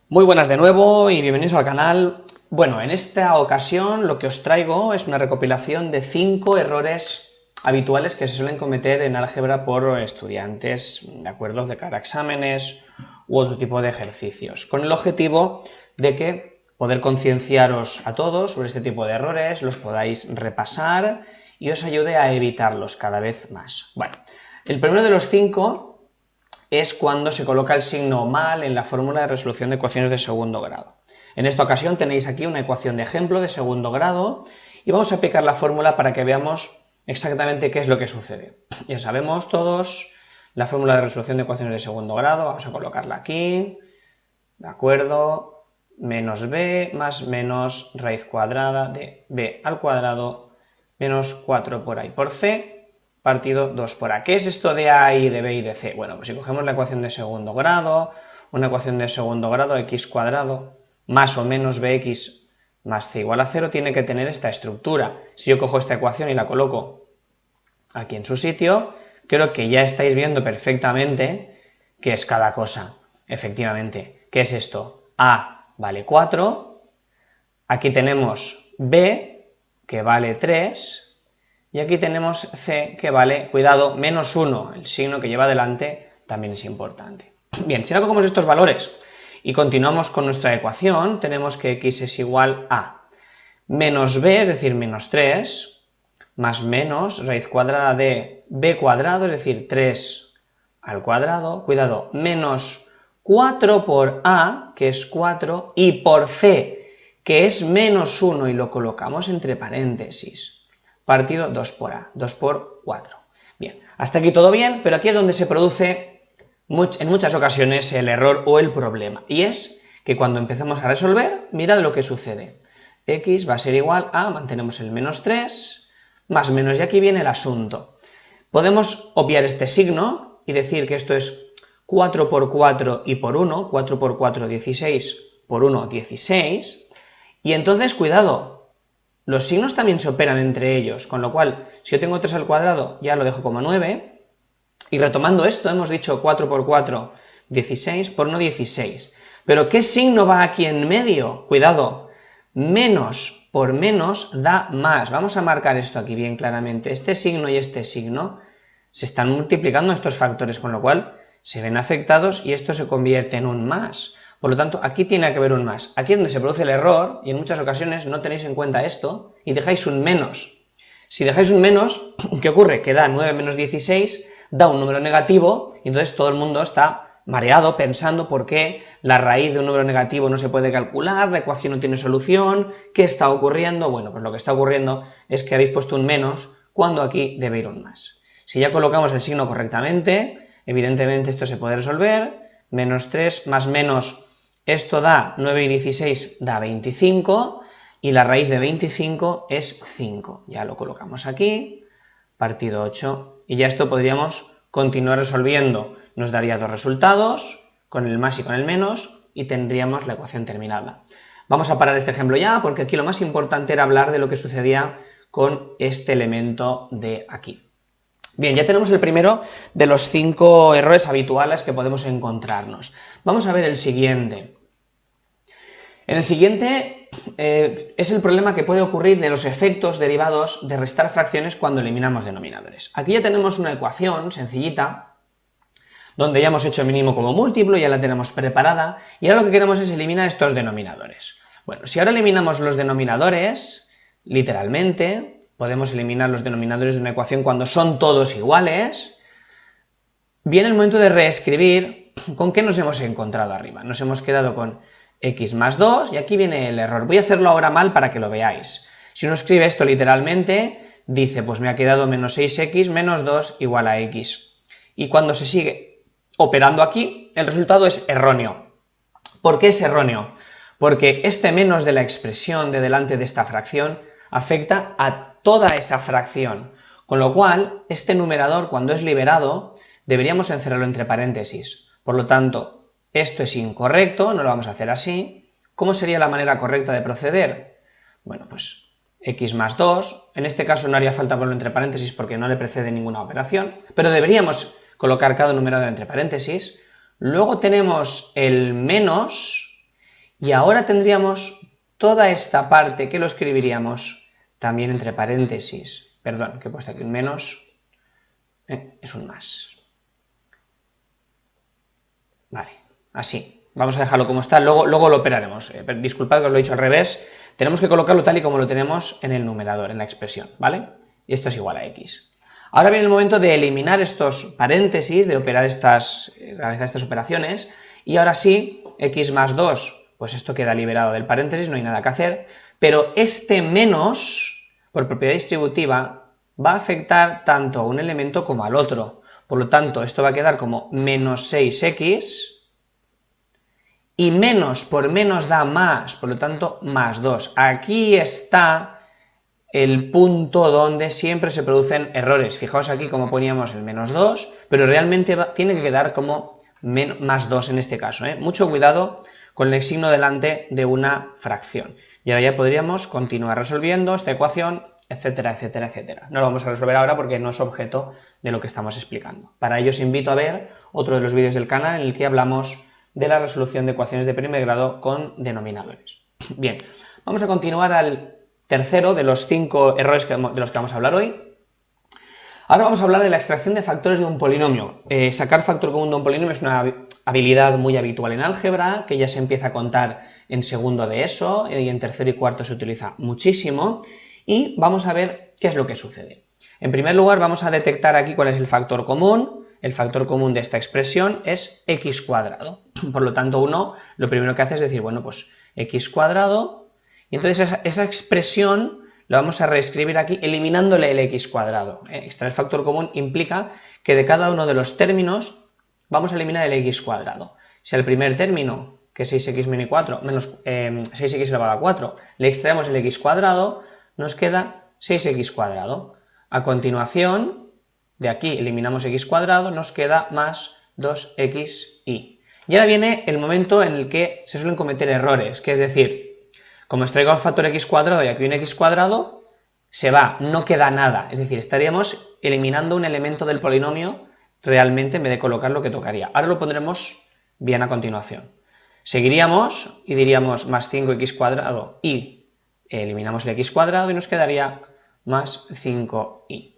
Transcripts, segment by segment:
Muy buenas de nuevo y bienvenidos al canal. Bueno, en esta ocasión lo que os traigo es una recopilación de 5 errores habituales que se suelen cometer en álgebra por estudiantes, de acuerdo, de cara a exámenes u otro tipo de ejercicios, con el objetivo de que poder concienciaros a todos sobre este tipo de errores, los podáis repasar y os ayude a evitarlos cada vez más. Bueno, el primero de los 5 es cuando se coloca el signo mal en la fórmula de resolución de ecuaciones de segundo grado. En esta ocasión tenéis aquí una ecuación de ejemplo de segundo grado y vamos a aplicar la fórmula para que veamos exactamente qué es lo que sucede. Ya sabemos todos la fórmula de resolución de ecuaciones de segundo grado, vamos a colocarla aquí, ¿de acuerdo? Menos b más menos raíz cuadrada de b al cuadrado menos 4 por a y por c partido 2 por a. ¿Qué es esto de a y de b y de c? Bueno, pues si cogemos la ecuación de segundo grado, una ecuación de segundo grado, x cuadrado más o menos bx más c igual a 0 tiene que tener esta estructura. Si yo cojo esta ecuación y la coloco aquí en su sitio, creo que ya estáis viendo perfectamente qué es cada cosa. Efectivamente, ¿qué es esto? A vale 4, aquí tenemos b que vale 3, y aquí tenemos c que vale, cuidado, menos 1, el signo que lleva delante también es importante. Bien, si ahora cogemos estos valores y continuamos con nuestra ecuación, tenemos que x es igual a menos b, es decir, menos 3, más menos raíz cuadrada de b cuadrado, es decir, 3 al cuadrado, cuidado, menos 4 por a, que es 4, y por c, que es menos 1, y lo colocamos entre paréntesis, partido 2 por a, 2 por 4. Bien, hasta aquí todo bien, pero aquí es donde se produce en muchas ocasiones el error o el problema, y es que cuando empezamos a resolver, mirad lo que sucede. X va a ser igual a, mantenemos el menos 3, más menos, y aquí viene el asunto. Podemos obviar este signo y decir que esto es 4 por 4 y por 1, 4 por 4, 16, por 1, 16, y entonces, cuidado, los signos también se operan entre ellos, con lo cual, si yo tengo 3 al cuadrado, ya lo dejo como 9, y retomando esto, hemos dicho 4 por 4, 16, por 1, 16. Pero ¿qué signo va aquí en medio? Cuidado, menos por menos da más. Vamos a marcar esto aquí bien claramente. Este signo y este signo se están multiplicando estos factores, con lo cual se ven afectados y esto se convierte en un más. Por lo tanto, aquí tiene que haber un más. Aquí es donde se produce el error, y en muchas ocasiones no tenéis en cuenta esto y dejáis un menos. Si dejáis un menos, ¿qué ocurre? Que da 9 menos 16, da un número negativo, y entonces todo el mundo está mareado pensando por qué la raíz de un número negativo no se puede calcular, la ecuación no tiene solución, ¿qué está ocurriendo? Bueno, pues lo que está ocurriendo es que habéis puesto un menos cuando aquí debe ir un más. Si ya colocamos el signo correctamente, evidentemente esto se puede resolver, menos 3 más menos, esto da 9 y 16, da 25, y la raíz de 25 es 5. Ya lo colocamos aquí, partido 8, y ya esto podríamos continuar resolviendo. Nos daría dos resultados, con el más y con el menos, y tendríamos la ecuación terminada. Vamos a parar este ejemplo ya, porque aquí lo más importante era hablar de lo que sucedía con este elemento de aquí. Bien, ya tenemos el primero de los 5 errores habituales que podemos encontrarnos. Vamos a ver el siguiente. En el siguiente es el problema que puede ocurrir de los efectos derivados de restar fracciones cuando eliminamos denominadores. Aquí ya tenemos una ecuación sencillita, donde ya hemos hecho mínimo como múltiplo, ya la tenemos preparada, y ahora lo que queremos es eliminar estos denominadores. Bueno, si ahora eliminamos los denominadores, literalmente, podemos eliminar los denominadores de una ecuación cuando son todos iguales, viene el momento de reescribir con qué nos hemos encontrado arriba. Nos hemos quedado con x más 2, y aquí viene el error. Voy a hacerlo ahora mal para que lo veáis. Si uno escribe esto literalmente, dice, pues me ha quedado menos 6x menos 2 igual a x. Y cuando se sigue operando aquí, el resultado es erróneo. ¿Por qué es erróneo? Porque este menos de la expresión de delante de esta fracción afecta a toda esa fracción, con lo cual este numerador, cuando es liberado, deberíamos encerrarlo entre paréntesis. Por lo tanto, esto es incorrecto, no lo vamos a hacer así. ¿Cómo sería la manera correcta de proceder? Bueno, pues x más 2, en este caso no haría falta ponerlo entre paréntesis porque no le precede ninguna operación, pero deberíamos colocar cada numerador entre paréntesis. Luego tenemos el menos, Y ahora tendríamos toda esta parte que lo escribiríamos también entre paréntesis. Perdón, que he puesto aquí un menos, es un más. Vale, así. Vamos a dejarlo como está, luego lo operaremos. Disculpad que os lo he dicho al revés. Tenemos que colocarlo tal y como lo tenemos en el numerador, en la expresión, ¿vale? Y esto es igual a x. Ahora viene el momento de eliminar estos paréntesis, de operar realizar estas operaciones, y ahora sí, x más 2, pues esto queda liberado del paréntesis, no hay nada que hacer, pero este menos, por propiedad distributiva, va a afectar tanto a un elemento como al otro. Por lo tanto, esto va a quedar como menos 6x, y menos por menos da más, por lo tanto, más 2. Aquí está el punto donde siempre se producen errores. Fijaos aquí como poníamos el menos 2, pero realmente tiene que quedar como más 2 en este caso. Mucho cuidado con el signo delante de una fracción. Y ahora ya podríamos continuar resolviendo esta ecuación, etcétera, etcétera, etcétera. No lo vamos a resolver ahora porque no es objeto de lo que estamos explicando. Para ello os invito a ver otro de los vídeos del canal en el que hablamos de la resolución de ecuaciones de primer grado con denominadores. Bien, vamos a continuar al tercero de los 5 errores de los que vamos a hablar hoy. Ahora vamos a hablar de la extracción de factores de un polinomio. Sacar factor común de un polinomio es una habilidad muy habitual en álgebra, que ya se empieza a contar en segundo de ESO, y en tercero y cuarto se utiliza muchísimo, y vamos a ver qué es lo que sucede. En primer lugar, vamos a detectar aquí cuál es el factor común. El factor común de esta expresión es x cuadrado. Por lo tanto, uno lo primero que hace es decir, bueno, pues x cuadrado, y entonces esa expresión la vamos a reescribir aquí eliminándole el x cuadrado. Extraer factor común implica que de cada uno de los términos vamos a eliminar el x cuadrado. Si al primer término, que es 6x menos 4, menos 6x elevado a 4, le extraemos el x cuadrado, nos queda 6x cuadrado. A continuación, de aquí eliminamos x cuadrado, nos queda más 2xy. Y ahora viene el momento en el que se suelen cometer errores, que es decir, como extraigo el factor x cuadrado y aquí un x cuadrado, se va, no queda nada. Es decir, estaríamos eliminando un elemento del polinomio realmente en vez de colocar lo que tocaría. Ahora lo pondremos bien a continuación. Seguiríamos y diríamos más 5x cuadrado y eliminamos el x cuadrado y nos quedaría más 5y.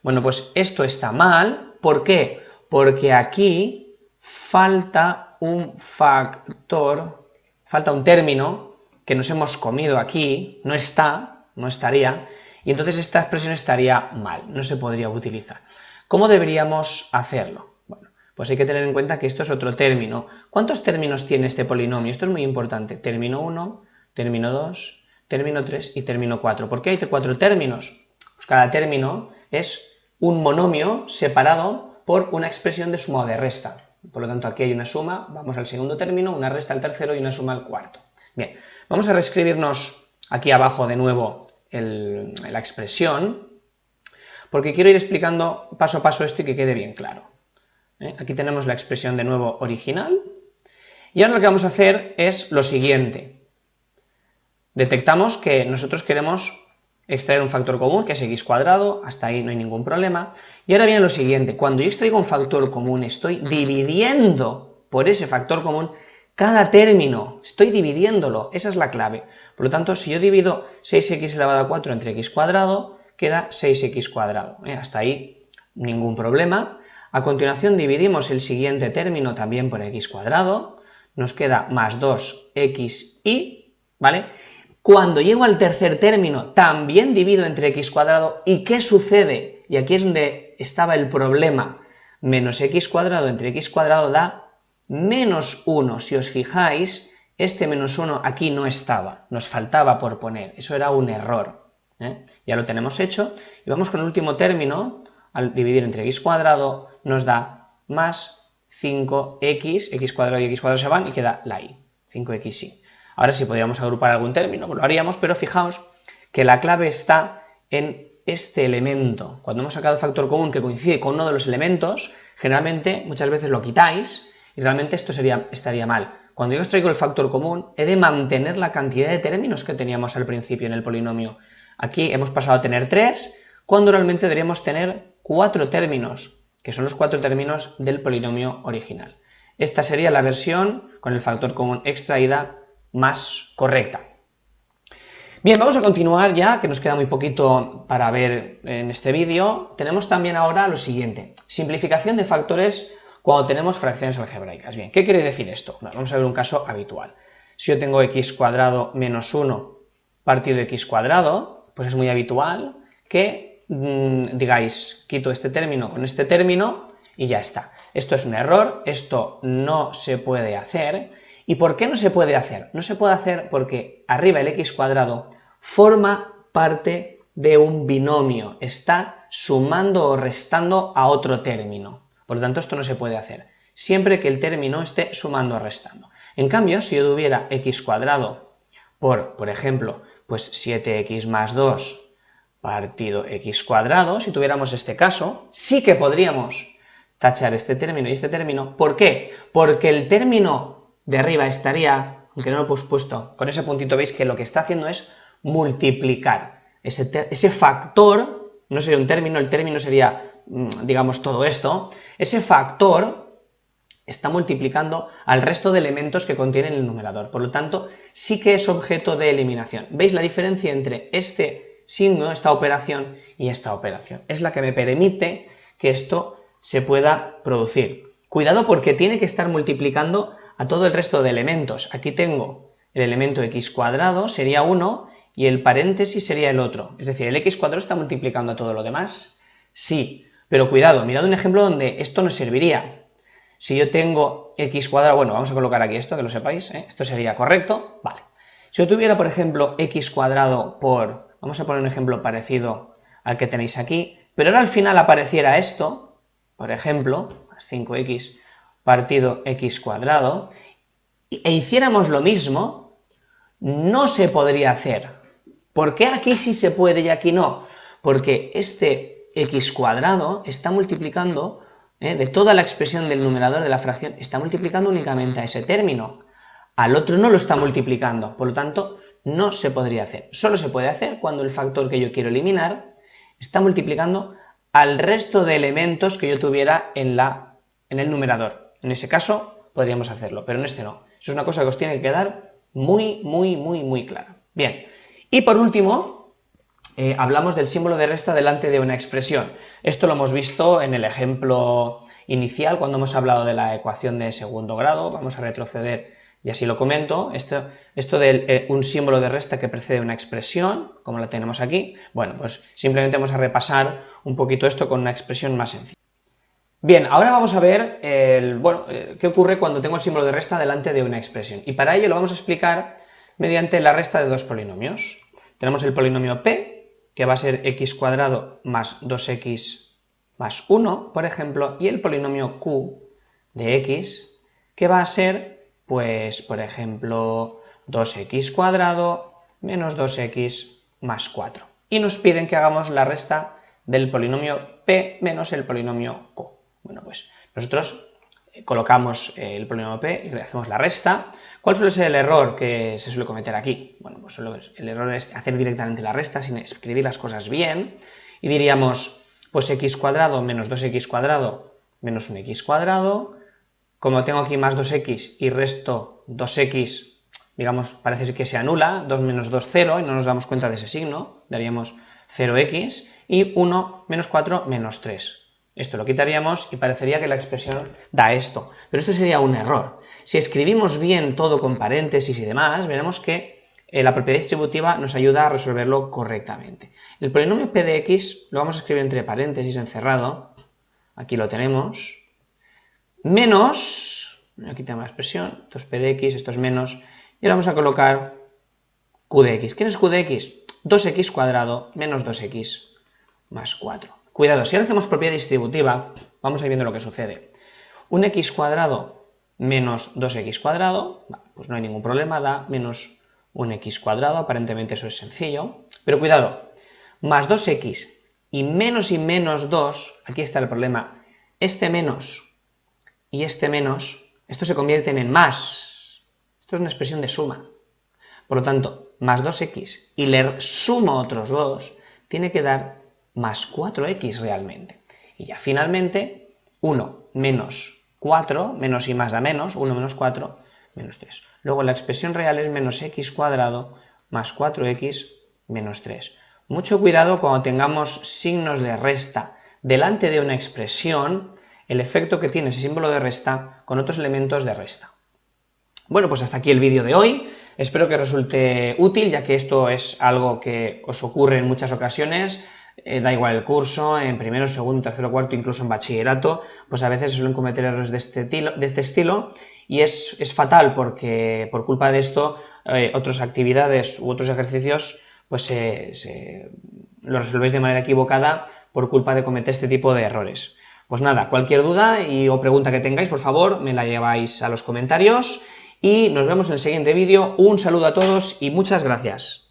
Bueno, pues esto está mal. ¿Por qué? Porque aquí falta un factor, falta un término que nos hemos comido aquí, no estaría, y entonces esta expresión estaría mal, no se podría utilizar. ¿Cómo deberíamos hacerlo? Bueno, pues hay que tener en cuenta que esto es otro término. ¿Cuántos términos tiene este polinomio? Esto es muy importante. Término 1, término 2, término 3 y término 4. ¿Por qué hay 4 términos? Pues cada término es un monomio separado por una expresión de suma o de resta. Por lo tanto, aquí hay una suma, vamos al segundo término, una resta al tercero y una suma al cuarto. Bien, vamos a reescribirnos aquí abajo de nuevo la expresión, porque quiero ir explicando paso a paso esto y que quede bien claro. Aquí tenemos la expresión de nuevo original, y ahora lo que vamos a hacer es lo siguiente. Detectamos que nosotros queremos extraer un factor común, que es x cuadrado, hasta ahí no hay ningún problema. Y ahora viene lo siguiente, cuando yo extraigo un factor común, estoy dividiendo por ese factor común cada término, estoy dividiéndolo, esa es la clave. Por lo tanto, si yo divido 6x elevado a 4 entre x cuadrado, queda 6x cuadrado. Hasta ahí ningún problema. A continuación dividimos el siguiente término también por x cuadrado, nos queda más 2xy, ¿vale? Cuando llego al tercer término, también divido entre x cuadrado, ¿y qué sucede? Y aquí es donde estaba el problema. Menos x cuadrado entre x cuadrado da menos 1. Si os fijáis, este menos 1 aquí no estaba, nos faltaba por poner, eso era un error. Ya lo tenemos hecho, y vamos con el último término, al dividir entre x cuadrado, nos da más 5x, x cuadrado y x cuadrado se van, y queda la y, 5xy. Ahora si podríamos agrupar algún término, pues lo haríamos, pero fijaos que la clave está en este elemento. Cuando hemos sacado el factor común que coincide con uno de los elementos, generalmente muchas veces lo quitáis y realmente esto estaría mal. Cuando yo os traigo el factor común, he de mantener la cantidad de términos que teníamos al principio en el polinomio. Aquí hemos pasado a tener 3, cuando realmente deberíamos tener 4 términos, que son los 4 términos del polinomio original. Esta sería la versión con el factor común extraída más correcta. Bien, vamos a continuar ya, que nos queda muy poquito para ver en este vídeo. Tenemos también ahora lo siguiente, simplificación de factores cuando tenemos fracciones algebraicas. Bien, ¿qué quiere decir esto? Bueno, vamos a ver un caso habitual. Si yo tengo x cuadrado menos 1 partido de x cuadrado, pues es muy habitual que digáis, quito este término con este término y ya está. Esto es un error, esto no se puede hacer. ¿Y por qué no se puede hacer? No se puede hacer porque arriba el x cuadrado forma parte de un binomio, está sumando o restando a otro término. Por lo tanto, esto no se puede hacer, siempre que el término esté sumando o restando. En cambio, si yo tuviera x cuadrado por ejemplo, pues 7x más 2 partido x cuadrado, si tuviéramos este caso, sí que podríamos tachar este término y este término. ¿Por qué? Porque el término de arriba estaría, aunque no lo hemos puesto, con ese puntito veis que lo que está haciendo es multiplicar. Ese factor, no sería un término, el término sería, digamos, todo esto. Ese factor está multiplicando al resto de elementos que contienen el numerador. Por lo tanto, sí que es objeto de eliminación. ¿Veis la diferencia entre este signo, esta operación, y esta operación? Es la que me permite que esto se pueda producir. Cuidado porque tiene que estar multiplicando a todo el resto de elementos. Aquí tengo el elemento x cuadrado, sería 1, y el paréntesis sería el otro. Es decir, ¿el x cuadrado está multiplicando a todo lo demás? Sí, pero cuidado, mirad un ejemplo donde esto nos serviría. Si yo tengo x cuadrado, bueno, vamos a colocar aquí esto, que lo sepáis, esto sería correcto, vale. Si yo tuviera, por ejemplo, x cuadrado por, vamos a poner un ejemplo parecido al que tenéis aquí, pero ahora al final apareciera esto, por ejemplo, más 5x partido x cuadrado, e hiciéramos lo mismo, no se podría hacer. ¿Por qué aquí sí se puede y aquí no? Porque este x cuadrado está multiplicando, de toda la expresión del numerador de la fracción, está multiplicando únicamente a ese término. Al otro no lo está multiplicando, por lo tanto, no se podría hacer. Solo se puede hacer cuando el factor que yo quiero eliminar está multiplicando al resto de elementos que yo tuviera en el numerador. En ese caso podríamos hacerlo, pero en este no. Eso es una cosa que os tiene que quedar muy clara. Bien, y por último, hablamos del símbolo de resta delante de una expresión. Esto lo hemos visto en el ejemplo inicial, cuando hemos hablado de la ecuación de segundo grado. Vamos a retroceder y así lo comento. Esto de un símbolo de resta que precede una expresión, como la tenemos aquí, bueno, pues simplemente vamos a repasar un poquito esto con una expresión más sencilla. Bien, ahora vamos a ver qué ocurre cuando tengo el símbolo de resta delante de una expresión. Y para ello lo vamos a explicar mediante la resta de dos polinomios. Tenemos el polinomio p, que va a ser x cuadrado más 2x más 1, por ejemplo, y el polinomio q de x, que va a ser, pues, por ejemplo, 2x cuadrado menos 2x más 4. Y nos piden que hagamos la resta del polinomio p menos el polinomio q. Bueno, pues nosotros colocamos el polinomio p y le hacemos la resta. ¿Cuál suele ser el error que se suele cometer aquí? Bueno, pues el error es hacer directamente la resta sin escribir las cosas bien. Y diríamos, pues x cuadrado menos 2x cuadrado menos un x cuadrado. Como tengo aquí más 2x y resto 2x, digamos, parece que se anula, 2 menos 2, 0, y no nos damos cuenta de ese signo, daríamos 0x, y 1 menos 4 menos 3. Esto lo quitaríamos y parecería que la expresión da esto, pero esto sería un error. Si escribimos bien todo con paréntesis y demás, veremos que la propiedad distributiva nos ayuda a resolverlo correctamente. El polinomio p de x lo vamos a escribir entre paréntesis encerrado, aquí lo tenemos, menos, aquí tengo la expresión, esto es p de x, esto es menos, y ahora vamos a colocar q de x. ¿Quién es q de x? 2x cuadrado menos 2x más 4. Cuidado, si ahora hacemos propiedad distributiva, vamos a ir viendo lo que sucede. Un x cuadrado menos 2x cuadrado, pues no hay ningún problema, da menos un x cuadrado, aparentemente eso es sencillo, pero cuidado, más 2x y menos 2, aquí está el problema, este menos y este menos, esto se convierten en más, esto es una expresión de suma, por lo tanto, más 2x y le sumo otros 2, tiene que dar más 4x realmente. Y ya finalmente, 1 menos 4, menos y más da menos, 1 menos 4, menos 3. Luego la expresión real es menos x cuadrado más 4x menos 3. Mucho cuidado cuando tengamos signos de resta delante de una expresión, el efecto que tiene ese símbolo de resta con otros elementos de resta. Bueno, pues hasta aquí el vídeo de hoy. Espero que resulte útil, ya que esto es algo que os ocurre en muchas ocasiones. Da igual el curso, en primero, segundo, tercero, cuarto, incluso en bachillerato, pues a veces se suelen cometer errores de este estilo y es fatal porque por culpa de esto otras actividades u otros ejercicios pues lo resolvéis de manera equivocada por culpa de cometer este tipo de errores. Pues nada, cualquier duda o pregunta que tengáis, por favor, me la lleváis a los comentarios y nos vemos en el siguiente vídeo. Un saludo a todos y muchas gracias.